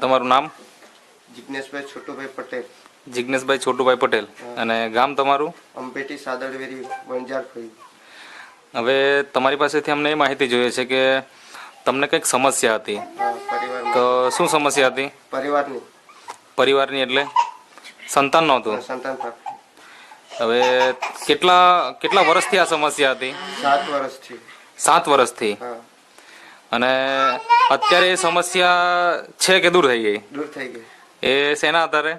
તમારું નામ? જિગ્નેશભાઈ છોટુભાઈ પટેલ. જિગ્નેશભાઈ છોટુભાઈ પટેલ. અને ગામ તમારું? અંબેટી સાદળવેરી વંજારફળી. હવે તમારી પાસેથી અમને એ માહિતી જોઈએ છે કે તમને કંઈક સમસ્યા હતી, તો શું સમસ્યા હતી? પરિવારની એટલે સંતાન નહોતું? સંતાન પ્રાપ્તિ. હવે કેટલા વર્ષથી આ સમસ્યા હતી? 7 વર્ષથી. 7 વર્ષથી. અને અત્યારે એ સમસ્યા છે કે દૂર થઈ ગઈ? દૂર થઈ ગઈ. એ શેના આધારે?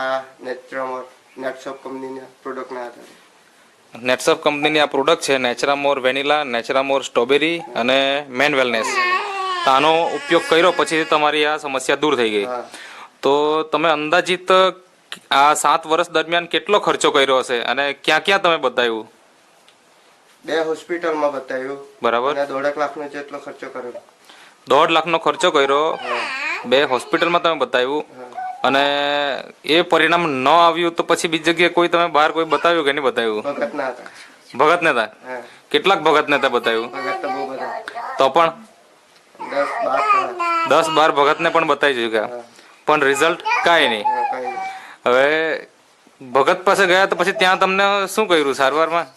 આ નેટશોપ કંપનીના પ્રોડક્ટના આધારે. નેટશોપ કંપનીની આ પ્રોડક્ટ છે નેચરામોર વેનીલા, નેચરામોર સ્ટ્રોબેરી અને મેન વેલનેસ. તો આનો ઉપયોગ કર્યો પછી તમારી આ સમસ્યા દૂર થઈ ગઈ. તો તમે અંદાજિત આ 7 વર્ષ દરમિયાન કેટલો ખર્ચો કર્યો હશે અને ક્યાં ક્યાં તમે બતાવ્યું? 2 હોસ્પિટલમાં બતાવ્યું. બરાબર. અને 1.5 લાખનો જેટલો ખર્ચો કર્યો. 1.5 લાખનો ખર્ચો કર્યો. 2 હોસ્પિટલમાં તમે બતાવ્યું અને એ પરિણામ ન આવ્યું તો પછી બીજી જગ્યાએ કોઈ તમે બહાર કોઈ બતાવ્યું કે નહીં બતાવ્યું? ભગતને હતા. કેટલાક ભગતને હતા બતાવ્યું? તો પણ 10-12 ભગતને પણ બતાવી ચૂક્યા, પણ રિઝલ્ટ કાંઈ નહીં. હવે ભગત પાસે ગયા તો પછી ત્યાં તમને શું કર્યું સારવારમાં?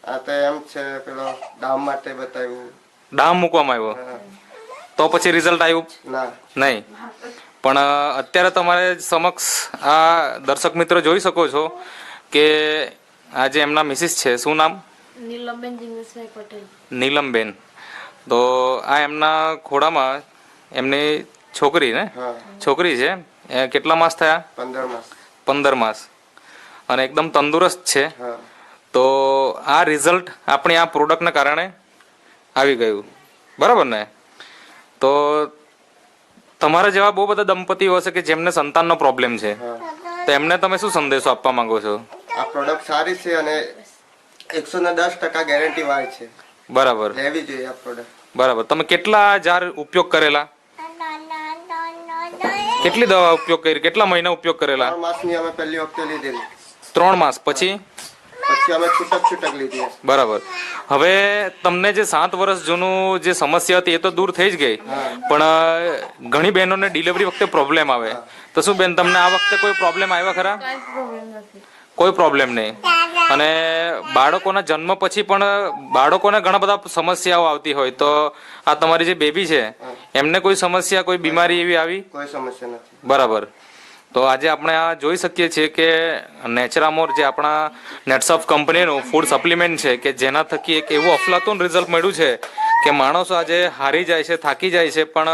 આ તો એમ છે પેલો ડામ માટે બતાવ્યું. ડામ મૂકવામાં આવ્યો તો પછી રિઝલ્ટ આવ્યું નહીં. પણ અત્યારે તમારે સમક્ષ આ દર્શક મિત્રો જોઈ શકો છો કે આ જે એમના મિસિસ છે, શું નામ? નીલમબેન જિગ્નેશભાઈ પટેલ. નીલમબેન. તો આ એમના ખોડામાં એમની છોકરી ને છોકરી છે, કેટલા માસ થયા? 15 માસ. અને એકદમ તંદુરસ્ત છે. તો આ રિઝલ્ટ આપણી આ પ્રોડક્ટના કારણે આવી ગયું, બરાબર ને? તો તમારા જેવા બહુ બધા દંપતીઓ હશે કે જેમને સંતાનનો પ્રોબ્લેમ છે, તો એમને તમે શું સંદેશો આપવા માંગો છો? આ પ્રોડક્ટ સારી છે અને 110% ગેરંટી વાળી છે. બરાબર. લેવી જોઈએ આ પ્રોડક્ટ. બરાબર. તમે કેટલા જાર ઉપયોગ કરેલા? કેટલી દવા ઉપયોગ કરી? કેટલા મહિના ઉપયોગ કરેલા? 3 માસની અમે પહેલી વખતે લીધેલી. 3 માસ પછી અમે છૂટક લીધી. બરાબર. હવે તમને જે 7 વર્ષ જૂનું જે સમસ્યા હતી એ તો દૂર થઈ જ ગઈ, પણ ઘણી બહેનોને ડિલિવરી વખતે પ્રોબ્લેમ આવે. તો શું બેન તમને આ વખતે કોઈ પ્રોબ્લેમ આવ્યા ખરા? કોઈ પ્રોબ્લેમ નહીં. અને બાળકોના જન્મ પછી પણ બાળકોને ઘણા બધા સમસ્યાઓ આવતી હોય, તો આ તમારી જે બેબી છે એમને કોઈ સમસ્યા, કોઈ બીમારી એવી આવી? કોઈ સમસ્યા નથી. બરાબર. તો આજે આપણે આ જોઈ શકીએ છીએ કે નેચરામોર જે આપણા નેટશોપ કંપનીનું ફૂડ સપ્લિમેન્ટ છે કે જેના થકી એક એવું અફલાતુન રિઝલ્ટ મળ્યું છે કે માણસો આજે હારી જાય છે, થાકી જાય છે, પણ